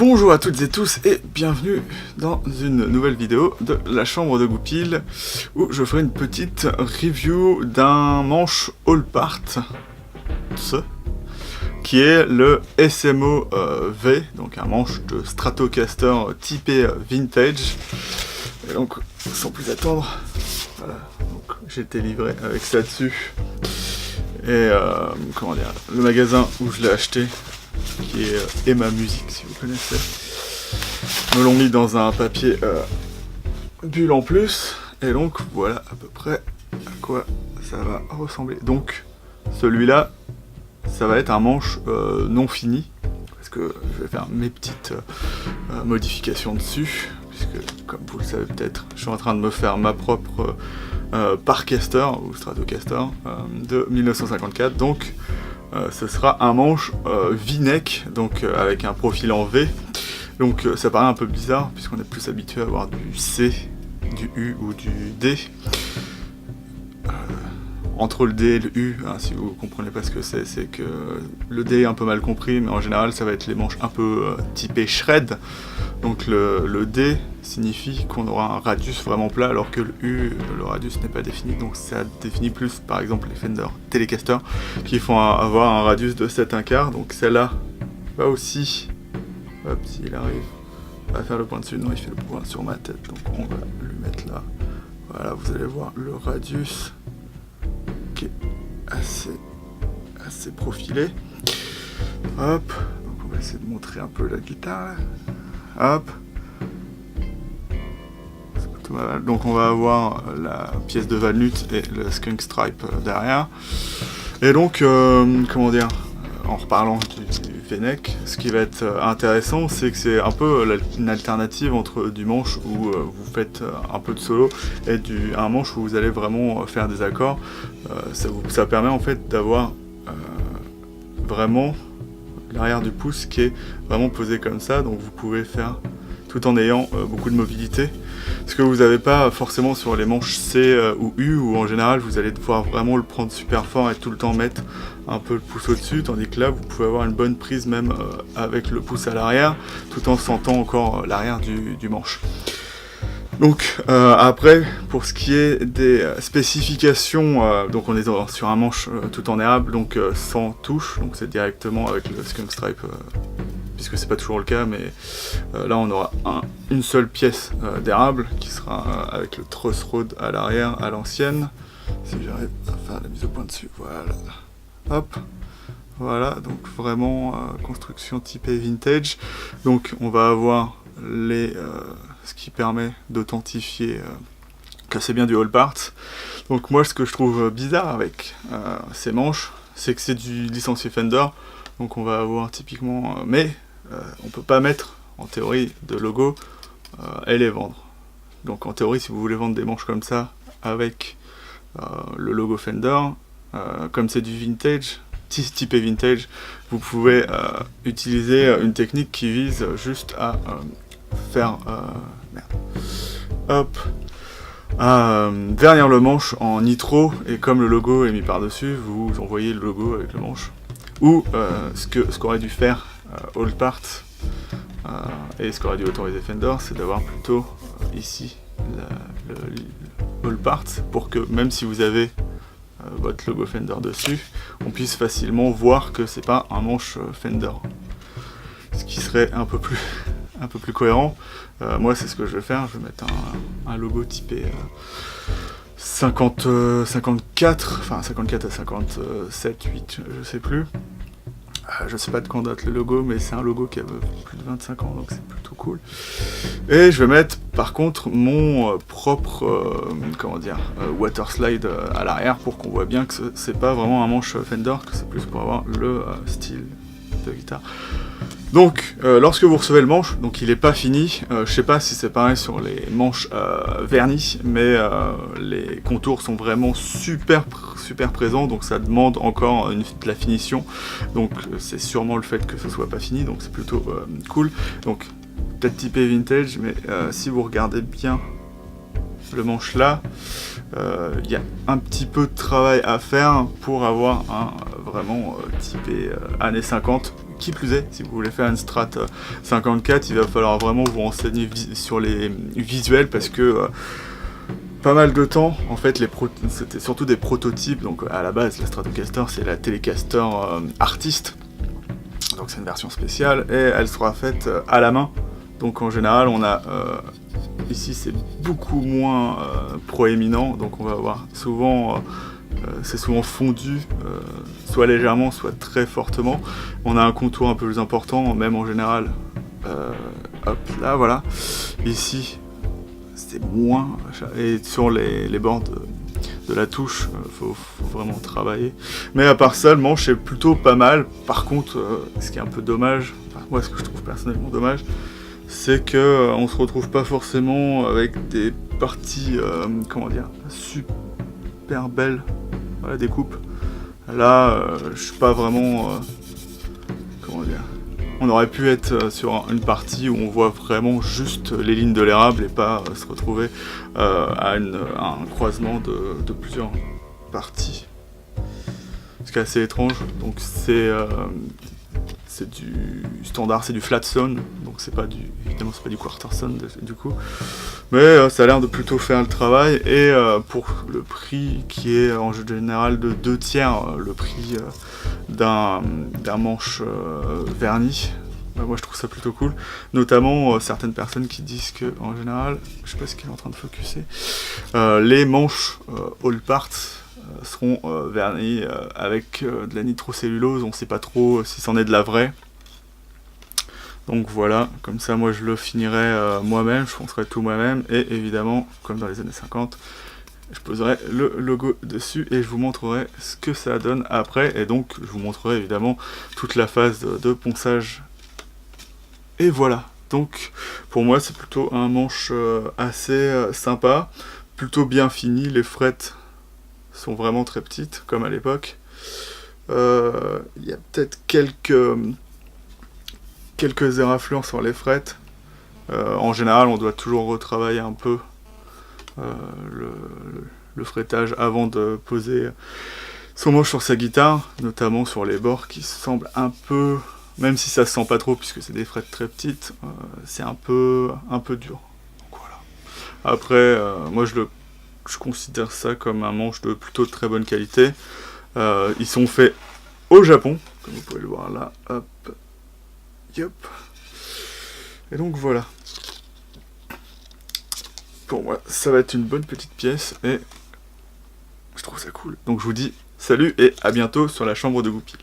Bonjour à toutes et tous et bienvenue dans une nouvelle vidéo de la chambre de Goupil où je ferai une petite review d'un manche All Part qui est le SMO V, donc un manche de Stratocaster typé vintage. Et donc sans plus attendre, voilà, donc j'ai été livré avec ça dessus. Et comment dire, le magasin où je l'ai acheté, qui est Emma Music, si vous connaissez, me l'ont mis dans un papier bulle en plus, et donc voilà à peu près à quoi ça va ressembler. Donc celui-là, ça va être un manche non fini, parce que je vais faire mes petites modifications dessus, puisque comme vous le savez peut-être, je suis en train de me faire ma propre Parcaster ou Stratocaster de 1954, donc ce sera un manche V-neck, donc avec un profil en V. Donc ça paraît un peu bizarre, puisqu'on est plus habitué à avoir du C, du U ou du D. Entre le D et le U, hein, si vous comprenez pas ce que c'est que le D est un peu mal compris, mais en général ça va être les manches un peu typées shred. Donc le D signifie qu'on aura un radius vraiment plat, alors que le U, le radius n'est pas défini, donc ça définit plus par exemple les Fender Telecaster qui font avoir un radius de 7/4, donc celle-là va aussi, hop, s'il arrive à faire le point dessus, non il fait le point sur ma tête, donc on va lui mettre là, voilà, vous allez voir le radius qui est assez profilé, hop, donc on va essayer de montrer un peu la guitare, hop. Donc on va avoir la pièce de Valnut et le Skunk Stripe derrière. Et donc, comment dire, en reparlant du V-neck, ce qui va être intéressant, c'est que c'est un peu une alternative entre du manche où vous faites un peu de solo et un manche où vous allez vraiment faire des accords. Ça permet en fait d'avoir vraiment l'arrière du pouce qui est vraiment posé comme ça, donc vous pouvez faire tout en ayant beaucoup de mobilité, ce que vous n'avez pas forcément sur les manches C ou U, où en général vous allez devoir vraiment le prendre super fort et tout le temps mettre un peu le pouce au-dessus, tandis que là vous pouvez avoir une bonne prise même avec le pouce à l'arrière, tout en sentant encore l'arrière du manche. Donc après, pour ce qui est des spécifications, donc on est sur un manche tout en érable, donc sans touche, donc c'est directement avec le Skunk Stripe, puisque c'est pas toujours le cas, mais là on aura une seule pièce d'érable qui sera avec le truss rod à l'arrière à l'ancienne. Si j'arrive à faire la mise au point dessus, voilà, hop, voilà, donc vraiment construction typée vintage. Donc on va avoir ce qui permet d'authentifier que c'est bien du All Part. Donc moi ce que je trouve bizarre avec ces manches, c'est que c'est du licencié Fender, donc on va avoir typiquement, mais on peut pas mettre en théorie de logo et les vendre. Donc en théorie, si vous voulez vendre des manches comme ça avec le logo Fender, comme c'est du vintage, typé vintage, vous pouvez utiliser une technique qui vise juste à faire hop, à vernir le manche en nitro, et comme le logo est mis par dessus, vous envoyez le logo avec le manche. Ou ce qu'aurait dû faire All Part et ce qu'aurait dû autoriser Fender, c'est d'avoir plutôt ici le All Part, pour que même si vous avez votre logo Fender dessus, on puisse facilement voir que c'est pas un manche Fender, ce qui serait un peu plus cohérent. Moi c'est ce que je vais faire, je vais mettre un logo typé 54, enfin 54 à 57, 8, je sais plus. Je sais pas de quand date le logo, mais c'est un logo qui a plus de 25 ans, donc c'est plutôt cool. Et je vais mettre par contre mon propre comment dire, water slide à l'arrière, pour qu'on voit bien que c'est pas vraiment un manche Fender, que c'est plus pour avoir le style de guitare. Donc lorsque vous recevez le manche, donc il est pas fini, je sais pas si c'est pareil sur les manches vernis, mais les contours sont vraiment super présents, donc ça demande encore de la finition, donc c'est sûrement le fait que ce soit pas fini, donc c'est plutôt cool. Donc peut-être typé vintage, mais si vous regardez bien le manche là, il y a un petit peu de travail à faire pour avoir un vraiment typé années 50, qui plus est, si vous voulez faire une strat 54, il va falloir vraiment vous renseigner sur les visuels, parce que pas mal de temps, en fait, c'était surtout des prototypes. Donc à la base, la Stratocaster, c'est la Telecaster Artist, donc c'est une version spéciale, et elle sera faite à la main. Donc en général, on a ici, c'est beaucoup moins proéminent, donc on va avoir souvent c'est souvent fondu, soit légèrement, soit très fortement. On a un contour un peu plus important, même en général. Hop, là, voilà. Ici, c'est moins. Et sur les bords de la touche, faut vraiment travailler. Mais à part ça, le manche est plutôt pas mal. Par contre, ce qui est un peu dommage, enfin, moi, ce que je trouve personnellement dommage, c'est que on se retrouve pas forcément avec des parties, comment dire, super belles. Voilà, découpe. Là, je suis pas vraiment... comment dire, on aurait pu être sur une partie où on voit vraiment juste les lignes de l'érable et pas se retrouver à un croisement de plusieurs parties. Ce qui est assez étrange. Donc c'est du standard, c'est du flat sound, donc évidemment c'est pas du quarter sound du coup, mais ça a l'air de plutôt faire le travail, et pour le prix qui est en général de 2/3 le prix d'un manche verni, moi je trouve ça plutôt cool, notamment certaines personnes qui disent que en général, je sais pas ce qu'elle est en train de focuser, les manches all parts seront vernis avec de la nitrocellulose. On sait pas trop si c'en est de la vraie. Donc voilà, comme ça moi je le finirai moi-même, je foncerai tout moi-même, et évidemment, comme dans les années 50, je poserai le logo dessus et je vous montrerai ce que ça donne après, et donc je vous montrerai évidemment toute la phase de ponçage. Et voilà, donc pour moi c'est plutôt un manche assez sympa, plutôt bien fini, les frettes sont vraiment très petites, comme à l'époque. Il y a peut-être quelques éraflures sur les frettes. En général, on doit toujours retravailler un peu le frettage avant de poser son manche sur sa guitare, notamment sur les bords qui semblent un peu, même si ça se sent pas trop puisque c'est des frettes très petites, c'est un peu dur. Donc voilà. Après, moi je considère ça comme un manche de plutôt très bonne qualité. Ils sont faits au Japon, comme vous pouvez le voir là. Hop. Yop. Et donc voilà. Pour moi, ça va être une bonne petite pièce et je trouve ça cool. Donc je vous dis salut et à bientôt sur la chambre de Goupil.